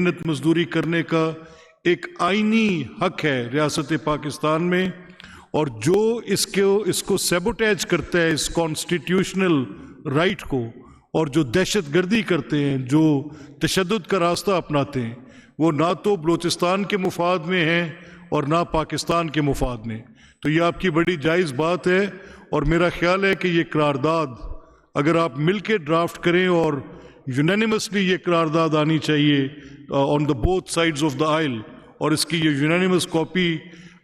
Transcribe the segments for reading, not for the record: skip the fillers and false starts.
मेहनत मजदूरी करने का एक आईनी हक है रियासत पाकिस्तान में, और जो इसको सैबोटेज करता है इस कॉन्स्टिट्यूशनल राइट को, और जो दहशतगर्दी करते हैं, जो तशद्दुद का रास्ता अपनाते हैं, वो ना तो बलूचिस्तान के मुफाद में है और ना पाकिस्तान के मुफाद में। तो ये आपकी बड़ी जायज़ बात है, और मेरा ख्याल है कि ये करारदाद अगर आप मिल के ड्राफ्ट करें और यूनानिमसली ये करारदाद आनी चाहिए on the both sides of the aisle, और इसकी ये यूनानिमस कॉपी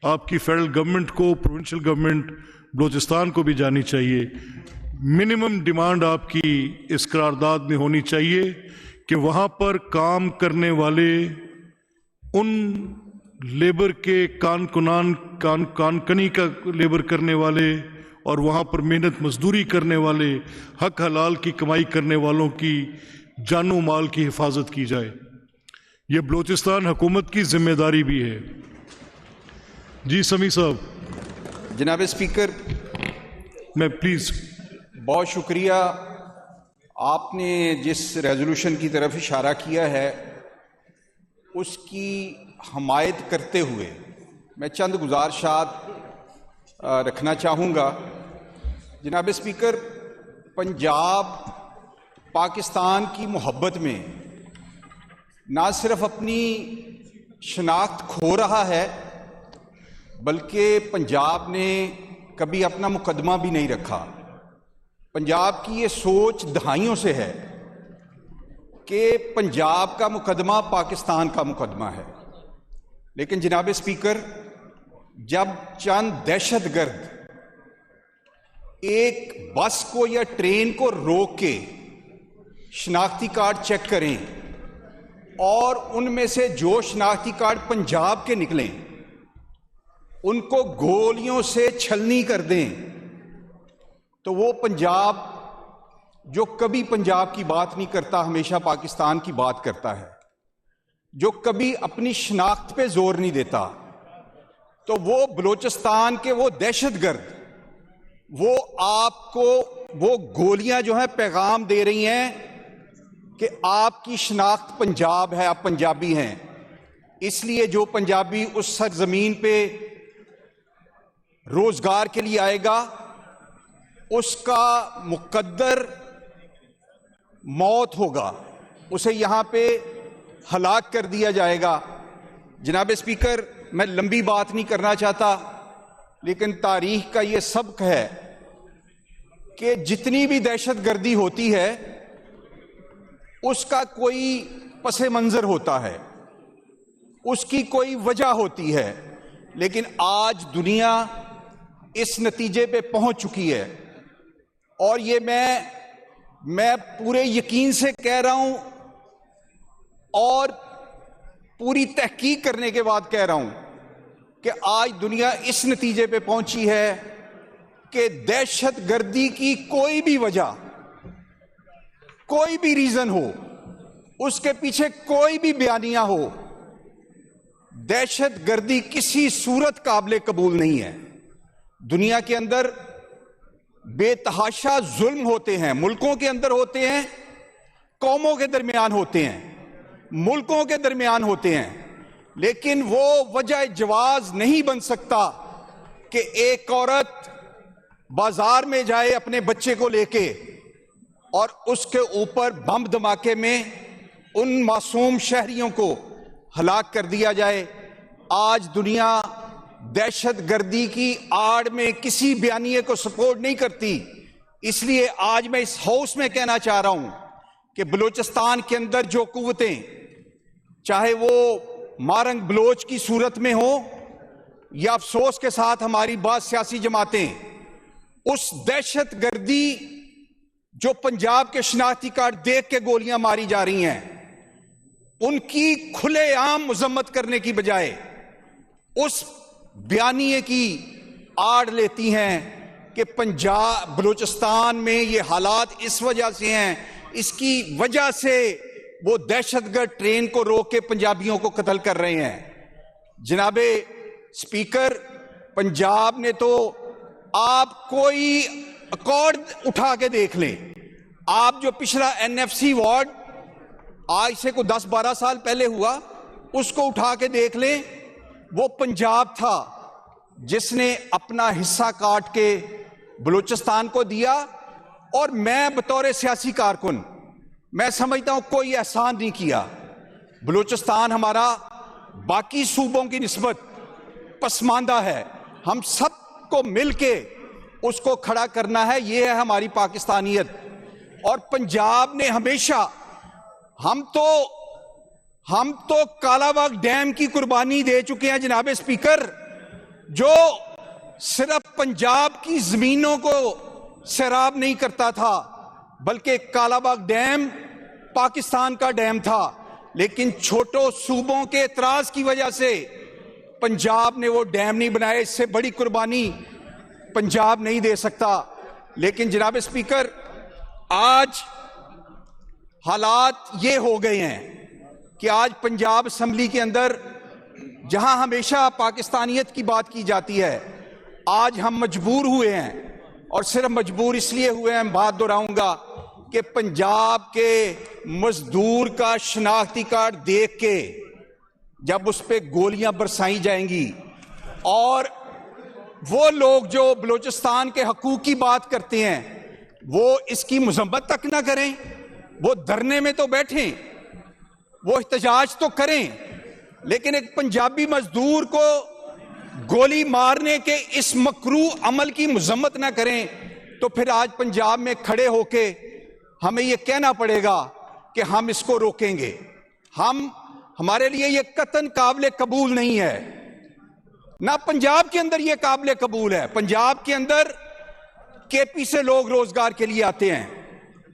आपकी फेडरल गवर्नमेंट को, प्रोविंशियल गवर्नमेंट बलूचिस्तान को भी जानी चाहिए। मिनिमम डिमांड आपकी इस करारदाद में होनी चाहिए कि वहाँ पर काम करने वाले उन लेबर के कानकनी का लेबर करने वाले और वहाँ पर मेहनत मजदूरी करने वाले, हक हलाल की कमाई करने वालों की जानो माल की हिफाजत की जाए। ये बलूचिस्तान हुकूमत की जिम्मेदारी भी है। जी समी साहब। जनाब स्पीकर, मैं प्लीज़। बहुत शुक्रिया। आपने जिस रेजोल्यूशन की तरफ इशारा किया है उसकी हमायत करते हुए मैं चंद गुजारिशात रखना चाहूँगा। जनाब स्पीकर, पंजाब पाकिस्तान की मोहब्बत में ना सिर्फ अपनी शनाख्त खो रहा है, बल्कि पंजाब ने कभी अपना मुकदमा भी नहीं रखा। पंजाब की ये सोच दहाइयों से है कि पंजाब का मुकदमा पाकिस्तान का मुकदमा है। लेकिन जनाब स्पीकर, जब चंद दहशतगर्द एक बस को या ट्रेन को रोक के शनाख्ती कार्ड चेक करें और उनमें से जो शनाख्ती कार्ड पंजाब के निकलें उनको गोलियों से छलनी कर दें, तो वो पंजाब जो कभी पंजाब की बात नहीं करता, हमेशा पाकिस्तान की बात करता है, जो कभी अपनी शनाख्त पे जोर नहीं देता, तो वो बलूचिस्तान के वो दहशतगर्द वो आपको वो गोलियां जो है पैगाम दे रही हैं कि आपकी शनाख्त पंजाब है, आप पंजाबी हैं। इसलिए जो पंजाबी उस सरजमीन पे रोजगार के लिए आएगा उसका मुकद्दर मौत होगा, उसे यहां पे हलाक कर दिया जाएगा। जनाब स्पीकर, मैं लंबी बात नहीं करना चाहता, लेकिन तारीख का ये सबक है कि जितनी भी दहशतगर्दी होती है उसका कोई पसे मंजर होता है, उसकी कोई वजह होती है। लेकिन आज दुनिया इस नतीजे पे पहुंच चुकी है, और ये मैं पूरे यकीन से कह रहा हूं और पूरी तहकीक करने के बाद कह रहा हूं कि आज दुनिया इस नतीजे पे पहुंची है कि दहशतगर्दी की कोई भी वजह, कोई भी रीजन हो, उसके पीछे कोई भी बयानिया हो, दहशतगर्दी किसी सूरत काबिले कबूल नहीं है। दुनिया के अंदर बेतहाशा जुल्म होते हैं, मुल्कों के अंदर होते हैं, कौमों के दरमियान होते हैं, मुल्कों के दरमियान होते हैं, लेकिन वो वजह जवाज नहीं बन सकता कि एक औरत बाजार में जाए अपने बच्चे को लेके और उसके ऊपर बम धमाके में उन मासूम शहरियों को हलाक कर दिया जाए। आज दुनिया दहशतगर्दी की आड़ में किसी बयानिए को सपोर्ट नहीं करती। इसलिए आज मैं इस हाउस में कहना चाह रहा हूं कि बलूचिस्तान के अंदर जो कुव्वतें, चाहे वो मारंग बलोच की सूरत में हो या अफसोस के साथ हमारी बात सियासी जमातें, उस दहशतगर्दी जो पंजाब के शनाख्ती कार्ड देख के गोलियां मारी जा रही हैं, उनकी खुलेआम मजम्मत करने की बजाय उस बयानिए की आड़ लेती हैं कि पंजाब बलूचिस्तान में ये हालात इस वजह से हैं, इसकी वजह से वो दहशतगर्द ट्रेन को रोक के पंजाबियों को कत्ल कर रहे हैं। जनाबे स्पीकर, पंजाब ने तो, आप कोई अकॉर्ड उठा के देख लें, आप जो पिछला एनएफसी वार्ड आज से को 10-12 साल पहले हुआ, उसको उठा के देख लें। वो पंजाब था जिसने अपना हिस्सा काट के बलूचिस्तान को दिया, और मैं बतौर सियासी कारकुन मैं समझता हूं कोई एहसान नहीं किया। बलूचिस्तान हमारा बाकी सूबों की निस्बत पसमानदा है, हम सबको मिलके उसको खड़ा करना है, यह है हमारी पाकिस्तानियत। और पंजाब ने हमेशा, हम तो कालाबाग डैम की कुर्बानी दे चुके हैं जनाब स्पीकर, जो सिर्फ पंजाब की जमीनों को सैराब नहीं करता था, बल्कि कालाबाग डैम पाकिस्तान का डैम था। लेकिन छोटों सूबों के एतराज की वजह से पंजाब ने वो डैम नहीं बनाए। इससे बड़ी कुर्बानी पंजाब नहीं दे सकता। लेकिन जनाब स्पीकर, आज हालात ये हो गए हैं कि आज पंजाब असेंबली के अंदर, जहां हमेशा पाकिस्तानियत की बात की जाती है, आज हम मजबूर हुए हैं, और सिर्फ मजबूर इसलिए हुए हैं, बात दोहराऊंगा, कि पंजाब के मजदूर का शनाख्ती कार्ड देख के जब उस पर गोलियां बरसाई जाएंगी, और वो लोग जो बलूचिस्तान के हकूक की बात करते हैं वो इसकी मजम्मत तक ना करें, वो धरने में तो बैठें, वो एहतजाज तो करें, लेकिन एक पंजाबी मजदूर को गोली मारने के इस मकरू अमल की मजम्मत ना करें, तो फिर आज पंजाब में खड़े होके हमें यह कहना पड़ेगा कि हम इसको रोकेंगे। हमारे लिए यह कतन काबिल कबूल नहीं है, ना पंजाब के अंदर यह काबिल कबूल है। पंजाब के अंदर केपी से लोग रोजगार के लिए आते हैं,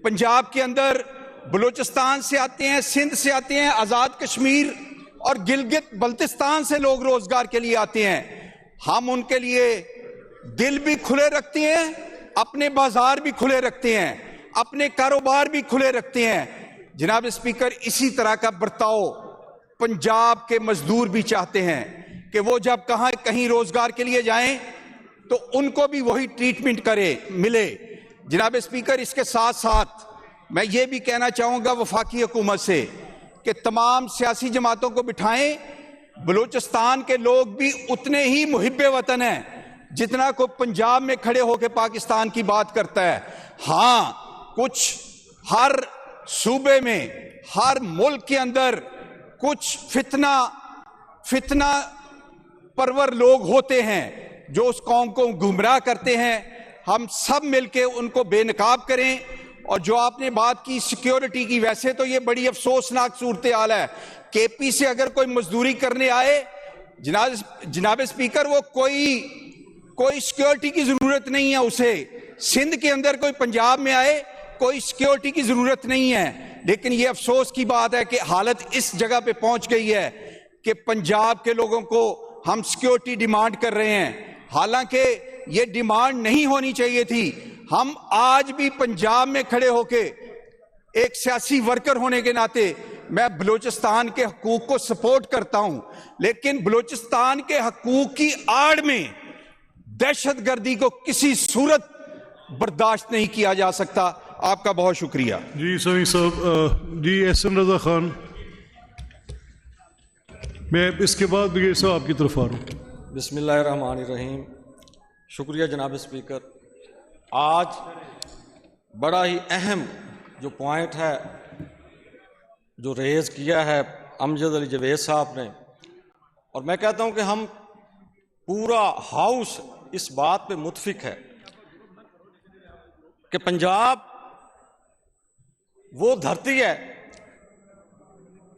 पंजाब के अंदर बलूचिस्तान से आते हैं, सिंध से आते हैं, आजाद कश्मीर और गिलगित बल्तिस्तान से लोग रोजगार के लिए आते हैं। हम उनके लिए दिल भी खुले रखते हैं, अपने बाजार भी खुले रखते हैं, अपने कारोबार भी खुले रखते हैं। जनाब स्पीकर, इसी तरह का बर्ताव पंजाब के मजदूर भी चाहते हैं कि वो जब कहीं रोजगार के लिए जाएं तो उनको भी वही ट्रीटमेंट मिले। जनाब स्पीकर, इसके साथ साथ मैं ये भी कहना चाहूंगा वफाकी हुकूमत से कि तमाम सियासी जमातों को बिठाएं। बलूचिस्तान के लोग भी उतने ही मुहिब्बे वतन हैं जितना को पंजाब में खड़े होकर पाकिस्तान की बात करता है। हां, कुछ हर सूबे में, हर मुल्क के अंदर कुछ फितना परवर लोग होते हैं जो उस कौम को गुमराह करते हैं। हम सब मिलके उनको बेनकाब करें। और जो आपने बात की सिक्योरिटी की, वैसे तो ये बड़ी अफसोसनाक सूरत हाल है। केपी से अगर कोई मजदूरी करने आए, जनाब स्पीकर, वो कोई सिक्योरिटी की जरूरत नहीं है उसे। सिंध के अंदर कोई पंजाब में आए, कोई सिक्योरिटी की जरूरत नहीं है। लेकिन ये अफसोस की बात है कि हालत इस जगह पे पहुंच गई है कि पंजाब के लोगों को हम सिक्योरिटी डिमांड कर रहे हैं, हालांकि ये डिमांड नहीं होनी चाहिए थी। हम आज भी पंजाब में खड़े होके, एक सियासी वर्कर होने के नाते, मैं बलूचिस्तान के हकूक को सपोर्ट करता हूं, लेकिन बलूचिस्तान के हकूक की आड़ में दहशतगर्दी को किसी सूरत बर्दाश्त नहीं किया जा सकता। आपका बहुत शुक्रिया। जी समी साहब। जी एहसन रजा खान, मैं इसके बाद ब्रिगेड साहब आपकी तरफ आ रहा हूँ। बिस्मिल्लाहिर्रहमानिर्रहीम। शुक्रिया जनाब स्पीकर। आज बड़ा ही अहम जो पॉइंट है जो रेज़ किया है अमजद अली जवेद साहब ने, और मैं कहता हूं कि हम पूरा हाउस इस बात पे मुत्फिक है कि पंजाब वो धरती है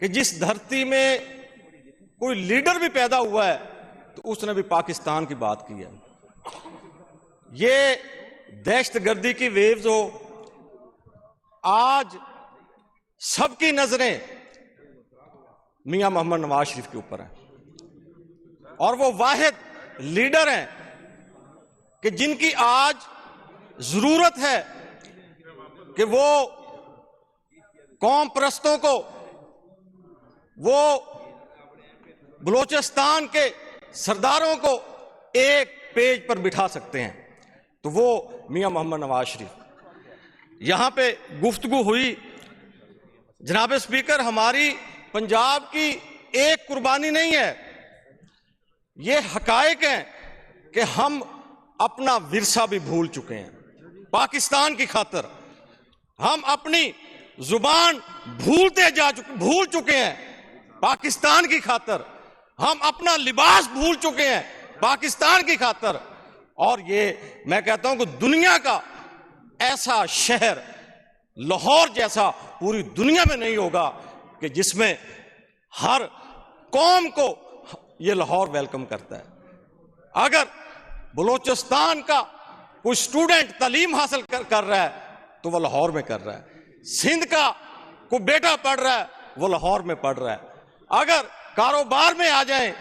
कि जिस धरती में कोई लीडर भी पैदा हुआ है तो उसने भी पाकिस्तान की बात की है। ये दहशतगर्दी की वेव्स हो, आज सबकी नजरें मियां मोहम्मद नवाज शरीफ के ऊपर हैं, और वो वाहिद लीडर हैं कि जिनकी आज जरूरत है कि वो कौम परस्तों को, वो बलूचिस्तान के सरदारों को एक पेज पर बिठा सकते हैं, तो वो मियां मोहम्मद नवाज शरीफ। यहां पे गुफ्तगू हुई जनाब स्पीकर, हमारी पंजाब की एक कुर्बानी नहीं है, ये हकायक हैं कि हम अपना विरसा भी भूल चुके हैं पाकिस्तान की खातिर। हम अपनी जुबान भूल चुके हैं पाकिस्तान की खातिर। हम अपना लिबास भूल चुके हैं पाकिस्तान की खातिर। और ये मैं कहता हूं कि दुनिया का ऐसा शहर लाहौर जैसा पूरी दुनिया में नहीं होगा कि जिसमें हर कौम को ये लाहौर वेलकम करता है। अगर बलूचिस्तान का कोई स्टूडेंट तालीम हासिल कर रहा है तो वह लाहौर में कर रहा है। सिंध का कोई बेटा पढ़ रहा है वो लाहौर में पढ़ रहा है। अगर कारोबार में आ जाए